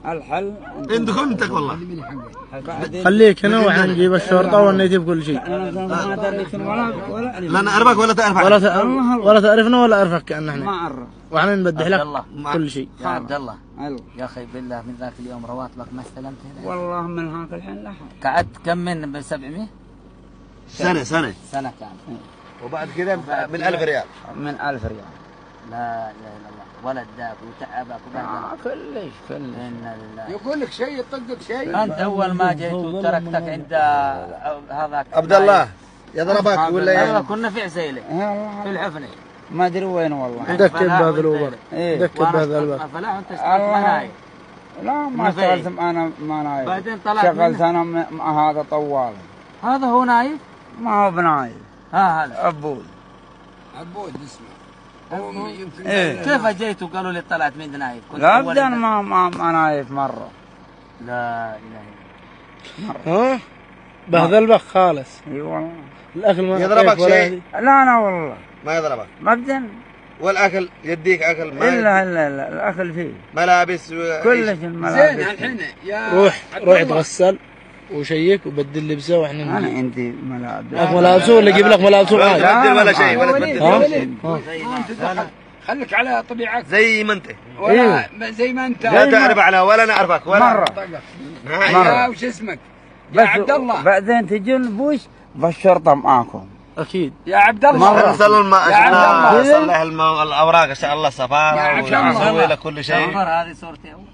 الحل عندكم انتك والله. خليك هنا وحنجيب الشرطة والنيتي بكل شيء. لا نعرفك ولا تعرف ولا تعرفنا ولا أعرفك كأن احنا. ما أعرف. وحنا نبدح لك كل شيء. يا عبد الله يا أخي بالله من ذاك اليوم رواتبك ما استلمت هنا. والله من هاك الحين لحق. قعدت كم من 700؟ سنة كاملة. وبعد كذا من 1000 ريال. من 1000 ريال. لا اله الا الله. ولدك وتعبك وبهدلك. كلش. إنا لله. يقول لك شيء يطقك شيء. انت اول ما جيت وتركتك عند هذاك عبد الله يضربك ولا كنا في عسيله في الحفنه. ما ادري وين والله. دكب بهذا الأوبر. دكب بهذا الأوبر. فلا انت اشتغلت معاي. لا ما اشتغلت انا ما نايف. بعدين طلعت شغلت انا مع هذا طوال. هذا هو نايف؟ ما هو بنايف. هذا عبود اسمه. هو يمكن كيف جيت وقالوا لي طلعت من نايف؟ لا ابدا ما نايف مره. لا اله الا ها؟ بهذلبك خالص. اي والله. الأكل ما يضربك شيء؟ لا أنا والله ما يضربك. مبدأ. والأكل يديك أكل ما إلا الأكل فيه. ملابس كلش الملابس. زين الحين يا روح اتغسل وشيك وبدل لبسه واحنا أنا نجي. عندي ملابس. لك ملابسه ولا اجيب لك ملابسه ولا معاك؟ تبدل ولا شيء ولا تبدل. خليك على طبيعتك زي ما أنت. ولا زي ما أنت. لا تعرف عنها ولا نعرفك ولا مرة. مرة. وش اسمك؟ يا عبد الله. بعدين تجون بوش بالشرطة معاكم. أكيد. يا عبد الله. صلح الأوراق إن شاء الله السفارة ونسوي لك كل شيء. هذه صورتي أول.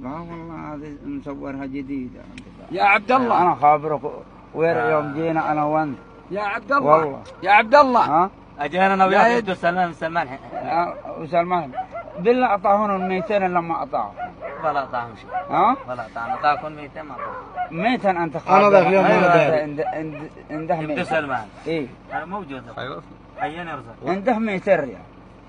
لا والله هذه مصورها جديدة. يا عبد الله. أنا خابرك وين يوم جينا أنا وأنت. يا عبد الله. والله. يا عبد الله. ها؟ أجينا أنا وياك سلمان وسلمان بالله أعطاهون 200 لما أعطاه. ولا أعطاهم شيء. ها؟ ولا أعطاهم. أعطاكم 200 ما أعطاهم. 200 أنت خابر. أنا ذاك اليوم عنده 200. سلمان. إيه. هذا موجود. أيوة. أين يرزق؟ عنده 200 ريال.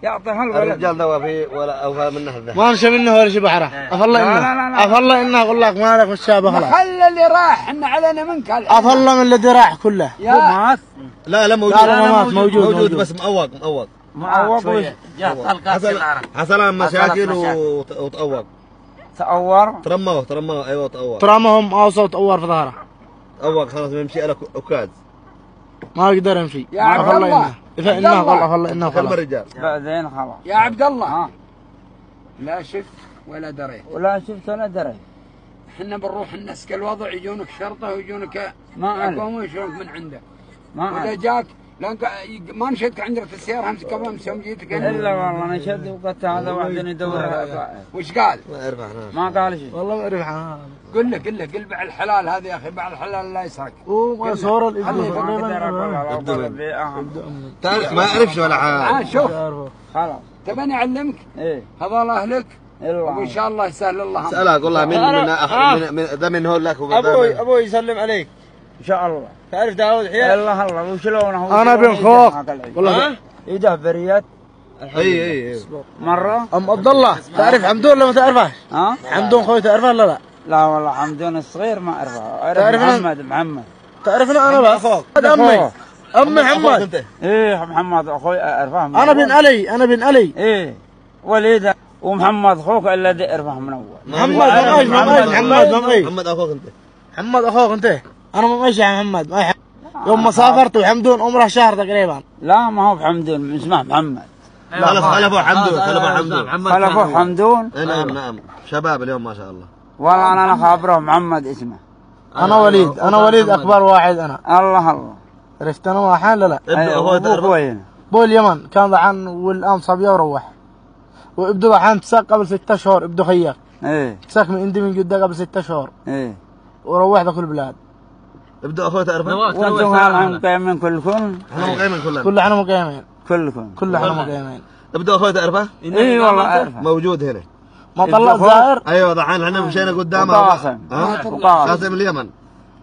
يعطيها الولد. الرجال دوا فيه ولا أوفى منه الذهب. ما نشى منه ولا شيء بحره. أفضل إنه. أفضل إنه أقول لك ما لك والشابة خلاص. خلى اللي راح إحنا علينا منك. أفضل من الذي راح كله. مات. لا موجود. لا موجود بس مؤوق. معوق وش؟ جاء طلقات في العرب. حصل مشاكل وتأوق. تأور. ترموه أيوة تأوق. ترامهم أوصى وتأور في ظهره. أوق خلاص يمشي على أكاد. ما يقدر يمشي. يا عبد الله. إذا إنه قال أفضل إنه كلمة خلاص. رجال. بعدين خلاص. يا عبد الله. لا شفت ولا دريت. ولا شفت ولا دريت. احنا بنروح نسك الوضع يجونك شرطة ويجونك ما حكومة ويشونك من عندك. ما وإذا جاك لانك ما نشدك عندك في السيارة امس قبل امس يوم جيتك. إلا والله نشد وقت هذا واحد يدور. وش قال؟ ما أعرف ما قال شيء. والله ما أعرف عنها. قل له قل باع الحلال هذا يا أخي باع الحلال لا يسرق. وما صور الإبدو. ما أعرفش ولا حاجة. شوف خلاص. تبني أعلمك. إيه. هذول أهلك. الله. وإن شاء الله يسهل الله. سألها قول لها من ذا من هو لك. أبوي يسلم عليك. إن شاء الله. تعرف داود حيال؟ الله وشلونه. أنا بن خوخ. والله. إيده بريات. اي مرة. أم عبد الله تعرف حمدون ولا ما تعرفه؟ ها؟ حمدون خوي تعرفه ولا لا؟ لا والله حمدون الصغير ما أعرفه. تعرفنا؟ محمد. تعرفنا أنا بس. أمي محمد. إيه محمد أخوي أعرفه. أنا بن علي. إيه وليد ومحمد أخوك الذي أعرفه من أول. محمد أخوك أنت. محمد أخوك أنت. أنا ما ماشي يا محمد ما يوم ما سافرت وحمدون عمره شهر تقريبا. لا ما هو بحمدون اسمه محمد. خلفوا حمدون. خلفوا حمدون. نعم شباب اليوم ما شاء الله. والله أنا خابره محمد اسمه. أنا وليد أكبر واحد أنا. الله. عرفت أنا واحد لا. أبوك وين؟ بو اليمن كان ضعان والآن صبي وروح. وابدو ضعان تساق قبل 6 شهور ابدو خياك. إيه. تساق من عندي من جدة قبل 6 شهور. إيه. وروح ذا كل البلاد. ابدو أخوي تعرفه؟ وأنتم هلا مقيمين كلكم؟ احنا مقيمين كلنا. كل احنا مقيمين. كلكم احنا مقيمين. ابدو أخوي تعرفه؟ إيه والله أعرفه. موجود هنا. ما طلع الزائر؟ ايوه ضحين احنا مشينا قدامه. قاسم اليمن.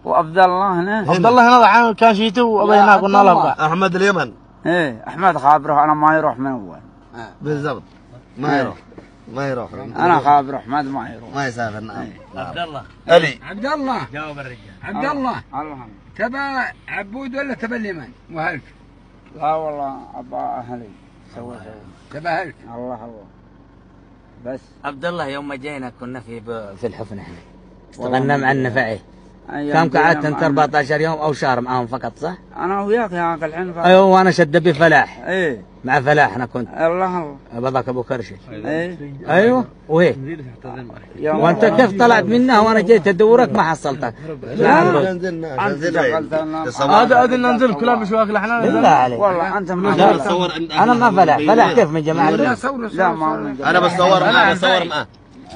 وعبد الله هنا. عبد الله هنا ضحين كان شيته وابينا قلنا له ابقى. احمد اليمن. ايه احمد خابره انا ما يروح من اول. بالضبط. ما يروح. انا خابر احمد ما يروح. ما يسافر. نعم. عبد الله. علي. عبد الله. جاوب الرجال. عبد الله. الله. تبع عبود ولا تبع اليمن؟ وهلك. لا والله ابا اهلي. سوى. تبع هلك. الله. بس عبد الله يوم ما جينا كنا في الحفنة احنا اشتغلنا مع النفعي. أيام كم قعدت جينا انت معنا. 14 يوم او شهر معاهم فقط صح؟ انا وياك يا اخي الحين ايوه وانا شد بفلاح ايه مع فلاح انا كنت الله بضاك ابو كرشي. ايه ايوه وهي يوم وانت كيف طلعت منها وانا جيت ادورك ما حصلتك. نزلنا نزلنا هذا ننزل كلام مش واكل احنا بالله عليك والله انت ما انا بصور انا ما فلاح فلاح كيف من جماعه لا الناس؟ صوروا لا ما انا بصور معاه بصور معاه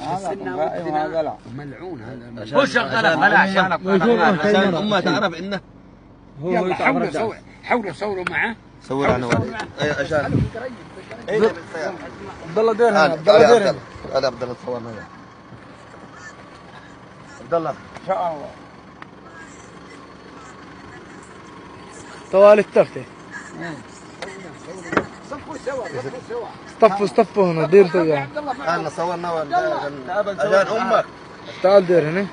هذا لا ملعون هذا هو شغال فلاح عشانك عشان امه تعرف انه يلا حاولوا صوروا معه صور انا ولدي عشان عبد الله دير هنا عبد الله دير هنا هذا عبد الله تصور معي عبد الله ان شاء الله طوال التفتة صفوا سوا اصطفوا هنا دير توجع. احنا صورنا عشان امك تعال دير هنا.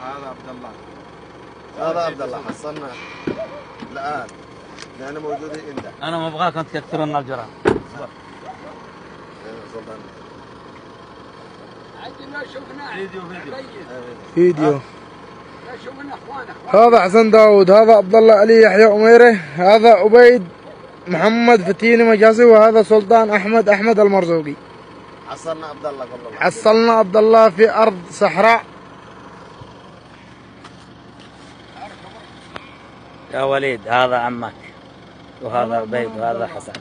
هذا عبد الله هذا عبد الله حصلنا الان لأننا موجودين عندك انا ما ابغاكم تكثرون لنا الجرام. عندنا شفنا فيديو. لا شفنا اخوان هذا حسن داود، هذا عبد الله علي يحيى أميرة، هذا عبيد محمد فتيني مجازي، وهذا سلطان أحمد المرزوقي. حصلنا عبد الله قبل الله حصلنا عبد الله في أرض صحراء. يا وليد هذا عمك وهذا عبيد وهذا حسن.